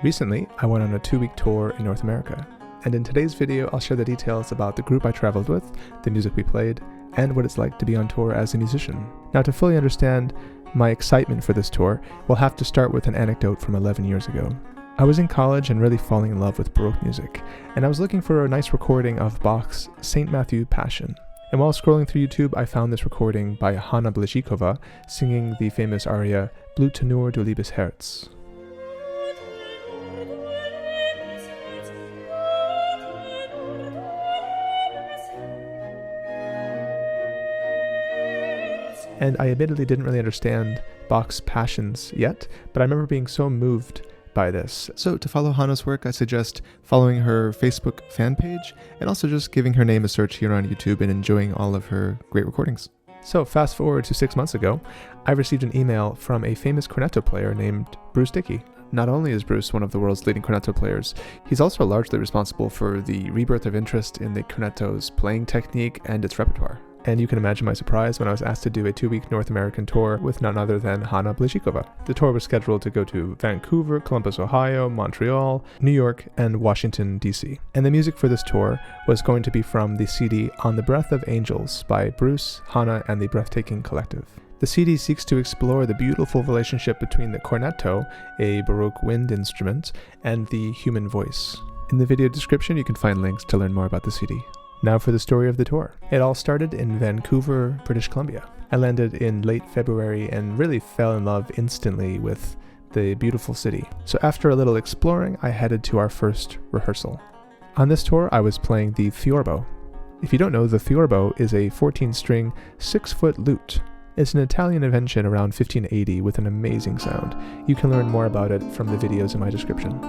Recently, I went on a 2-week tour in North America, and in today's video I'll share the details about the group I traveled with, the music we played, and what it's like to be on tour as a musician. Now, to fully understand my excitement for this tour, we'll have to start with an anecdote from 11 years ago. I was in college and really falling in love with Baroque music, and I was looking for a nice recording of Bach's St. Matthew Passion. And while scrolling through YouTube, I found this recording by Hanna Blazikova singing the famous aria Blut Tenor du liebes Herz. And I admittedly didn't really understand Bach's passions yet, but I remember being so moved by this. So to follow Hanna's work, I suggest following her Facebook fan page and also just giving her name a search here on YouTube and enjoying all of her great recordings. So fast forward to 6 months ago, I received an email from a famous cornetto player named Bruce Dickey. Not only is Bruce one of the world's leading cornetto players, he's also largely responsible for the rebirth of interest in the cornetto's playing technique and its repertoire. And you can imagine my surprise when I was asked to do a 2-week North American tour with none other than Hanna Blazikova. The tour was scheduled to go to Vancouver, Columbus, Ohio, Montreal, New York, and Washington, D.C. And the music for this tour was going to be from the CD On the Breath of Angels by Bruce, Hanna, and the Breathtaking Collective. The CD seeks to explore the beautiful relationship between the cornetto, a Baroque wind instrument, and the human voice. In the video description, you can find links to learn more about the CD. Now for the story of the tour. It all started in Vancouver, British Columbia. I landed in late February and really fell in love instantly with the beautiful city. So after a little exploring, I headed to our first rehearsal. On this tour, I was playing the theorbo. If you don't know, the theorbo is a 14-string, 6-foot lute. It's an Italian invention around 1580 with an amazing sound. You can learn more about it from the videos in my description.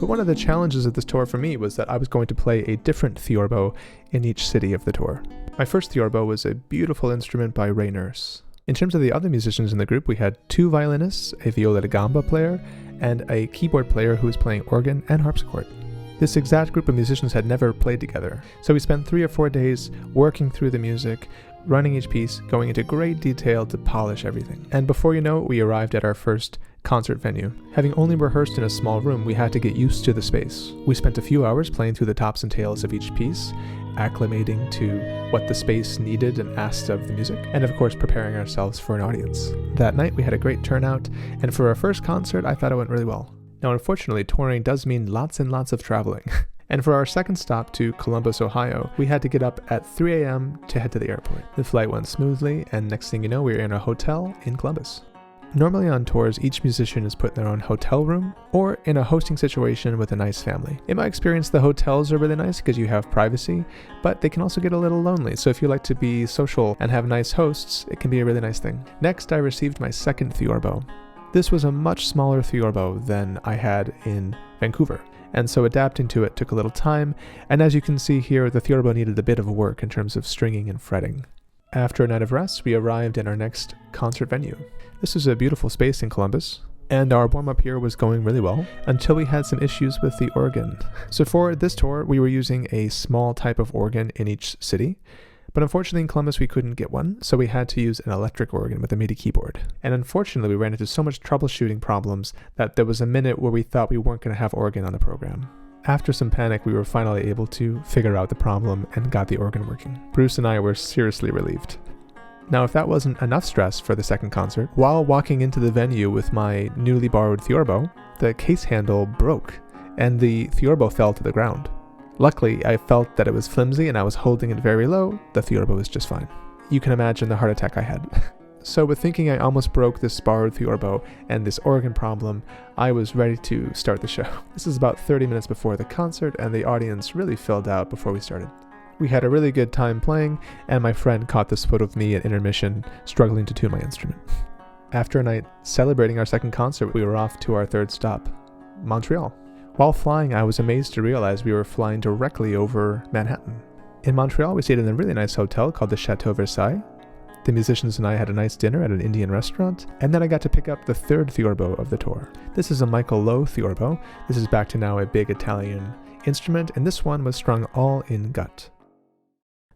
But one of the challenges of this tour for me was that I was going to play a different theorbo in each city of the tour. My first theorbo was a beautiful instrument by Ray Nurse. In terms of the other musicians in the group, we had 2 violinists, a viola da gamba player, and a keyboard player who was playing organ and harpsichord. This exact group of musicians had never played together, so we spent 3 or 4 days working through the music, running each piece, going into great detail to polish everything. And before you know it, we arrived at our first concert venue. Having only rehearsed in a small room, we had to get used to the space. We spent a few hours playing through the tops and tails of each piece, acclimating to what the space needed and asked of the music, and of course preparing ourselves for an audience. That night we had a great turnout, and for our first concert I thought it went really well. Now unfortunately, touring does mean lots and lots of traveling. And for our second stop to Columbus, Ohio, we had to get up at 3 a.m. to head to the airport. The flight went smoothly, and next thing you know, we were in a hotel in Columbus. Normally on tours, each musician is put in their own hotel room or in a hosting situation with a nice family. In my experience, the hotels are really nice because you have privacy, but they can also get a little lonely. So if you like to be social and have nice hosts, it can be a really nice thing. Next, I received my second theorbo. This was a much smaller theorbo than I had in Vancouver, and so adapting to it took a little time, and as you can see here, the theorbo needed a bit of work in terms of stringing and fretting. After a night of rest, we arrived in our next concert venue. This is a beautiful space in Columbus, and our warm-up here was going really well until we had some issues with the organ. So for this tour, we were using a small type of organ in each city, but unfortunately in Columbus we couldn't get one, so we had to use an electric organ with a MIDI keyboard. And unfortunately we ran into so much troubleshooting problems that there was a minute where we thought we weren't going to have organ on the program. After some panic, we were finally able to figure out the problem and got the organ working. Bruce and I were seriously relieved. Now, if that wasn't enough stress for the second concert, while walking into the venue with my newly borrowed theorbo, the case handle broke and the theorbo fell to the ground. Luckily, I felt that it was flimsy and I was holding it very low. The theorbo was just fine. You can imagine the heart attack I had. So with thinking I almost broke this borrowed theorbo and this organ problem, I was ready to start the show. This is about 30 minutes before the concert, and the audience really filled out before we started. We had a really good time playing, and my friend caught this photo of me at intermission struggling to tune my instrument. After a night celebrating our second concert, we were off to our third stop, Montreal. While flying, I was amazed to realize we were flying directly over Manhattan. In Montreal, we stayed in a really nice hotel called the Chateau Versailles. The musicians and I had a nice dinner at an Indian restaurant, and then I got to pick up the third theorbo of the tour. This is a Michael Lowe theorbo. This is back to now a big Italian instrument, and this one was strung all in gut.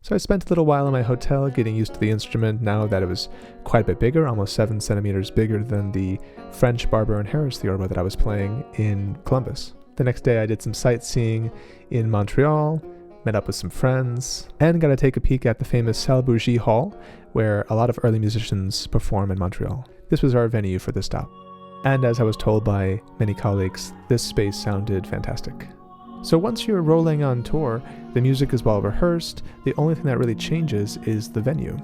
So I spent a little while in my hotel getting used to the instrument now that it was quite a bit bigger, almost 7 centimeters bigger than the French Barber and Harris theorbo that I was playing in Columbus. The next day I did some sightseeing in Montreal, met up with some friends, and got to take a peek at the famous Salle Bougie Hall, where a lot of early musicians perform in Montreal. This was our venue for this stop. And as I was told by many colleagues, this space sounded fantastic. So once you're rolling on tour, the music is well rehearsed. The only thing that really changes is the venue.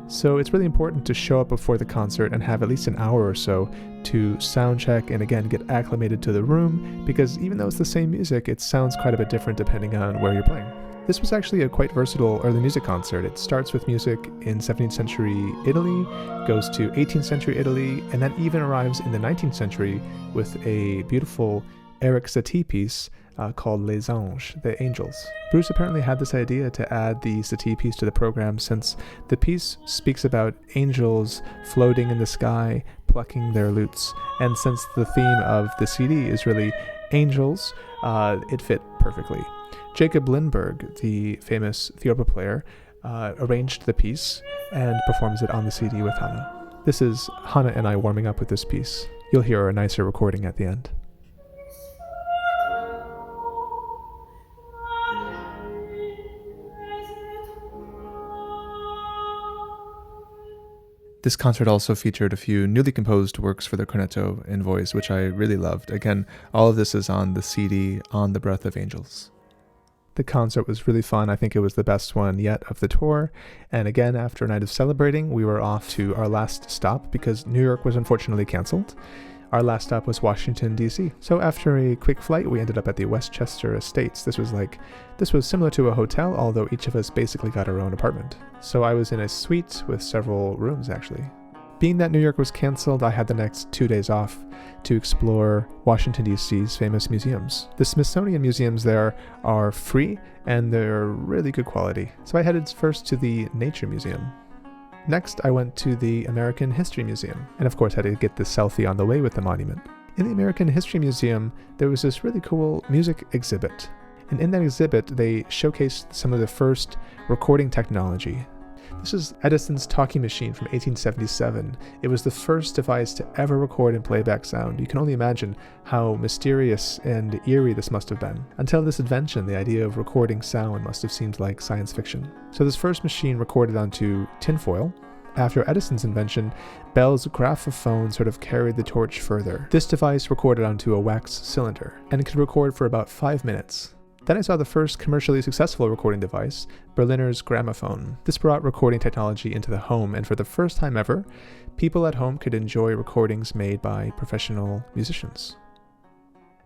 So it's really important to show up before the concert and have at least an hour or so to sound check and again get acclimated to the room, because even though it's the same music, it sounds quite a bit different depending on where you're playing. This was actually a quite versatile early music concert. It starts with music in 17th century Italy, goes to 18th century Italy, and then even arrives in the 19th century with a beautiful Eric Satie piece called Les Anges, the Angels. Bruce apparently had this idea to add the Satie piece to the program since the piece speaks about angels floating in the sky, plucking their lutes, and since the theme of the CD is really angels, it fit perfectly. Jacob Lindberg, the famous theorbo player, arranged the piece and performs it on the CD with Hannah. This is Hannah and I warming up with this piece. You'll hear a nicer recording at the end. This concert also featured a few newly composed works for the cornetto and voice, which I really loved. Again, all of this is on the CD, On the Breath of Angels. The concert was really fun. I think it was the best one yet of the tour. And again, after a night of celebrating, we were off to our last stop because New York was unfortunately canceled. Our last stop was Washington, D.C. So after a quick flight, we ended up at the Westchester Estates. This was similar to a hotel, although each of us basically got our own apartment. So I was in a suite with several rooms, actually. Being that New York was canceled, I had the next 2 days off to explore Washington, D.C.'s famous museums. The Smithsonian museums there are free, and they're really good quality. So I headed first to the Nature Museum. Next, I went to the American History Museum, and of course had to get the selfie on the way with the monument. In the American History Museum, there was this really cool music exhibit. And in that exhibit, they showcased some of the first recording technology. This is Edison's talking machine from 1877. It was the first device to ever record and playback sound. You can only imagine how mysterious and eerie this must have been. Until this invention, the idea of recording sound must have seemed like science fiction. So this first machine recorded onto tinfoil. After Edison's invention, Bell's graphophone sort of carried the torch further. This device recorded onto a wax cylinder and could record for about 5 minutes. Then I saw the first commercially successful recording device, Berliner's gramophone. This brought recording technology into the home, and for the first time ever, people at home could enjoy recordings made by professional musicians.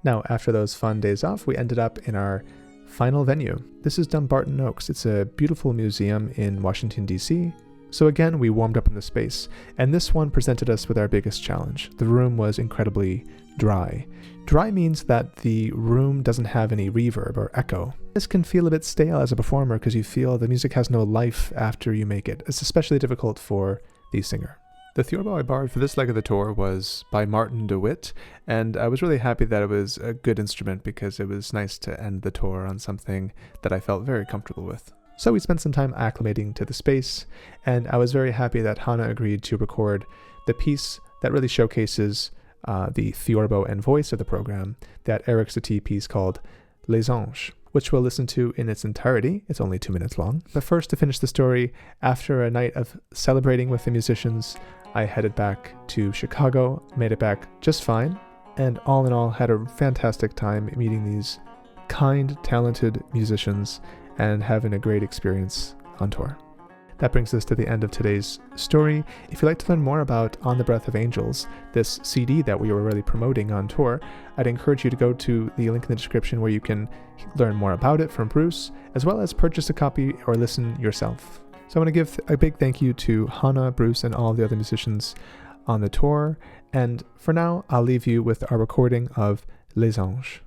Now, after those fun days off, we ended up in our final venue. This is Dumbarton Oaks. It's a beautiful museum in Washington, D.C., So again, we warmed up in the space, and this one presented us with our biggest challenge. The room was incredibly dry. Dry means that the room doesn't have any reverb or echo. This can feel a bit stale as a performer because you feel the music has no life after you make it. It's especially difficult for the singer. The theorbo I borrowed for this leg of the tour was by Martin DeWitt, and I was really happy that it was a good instrument because it was nice to end the tour on something that I felt very comfortable with. So we spent some time acclimating to the space, and I was very happy that Hannah agreed to record the piece that really showcases the theorbo and voice of the program, that Eric Satie piece called Les Anges, which we'll listen to in its entirety. It's only 2 minutes long. But first, to finish the story, after a night of celebrating with the musicians, I headed back to Chicago, made it back just fine, and all in all had a fantastic time meeting these kind, talented musicians and having a great experience on tour. That brings us to the end of today's story. If you'd like to learn more about On the Breath of Angels, this CD that we were really promoting on tour, I'd encourage you to go to the link in the description where you can learn more about it from Bruce, as well as purchase a copy or listen yourself. So I want to give a big thank you to Hannah, Bruce, and all the other musicians on the tour. And for now, I'll leave you with our recording of Les Anges.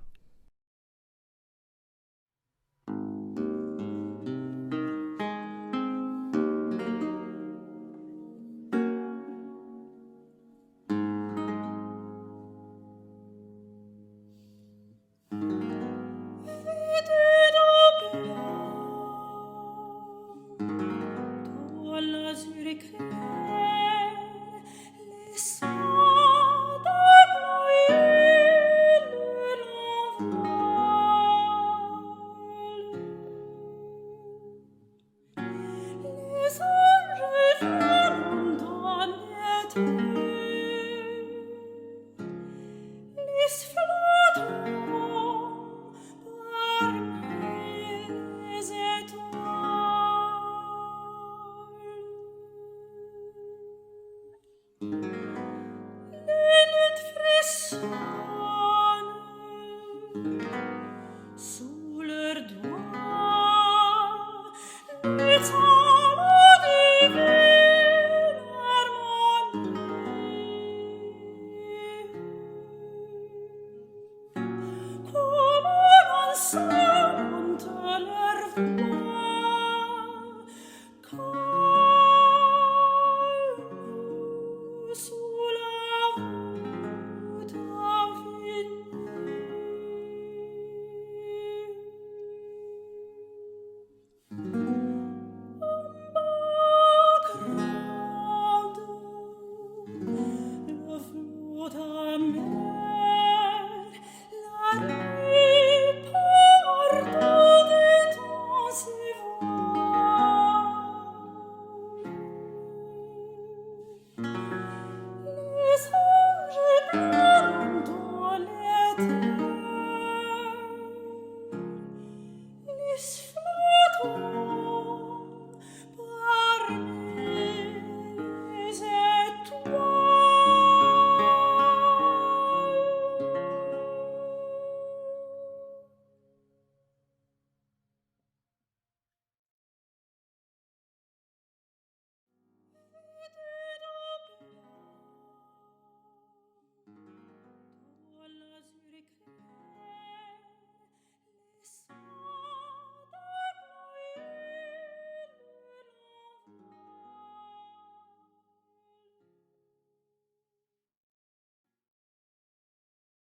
être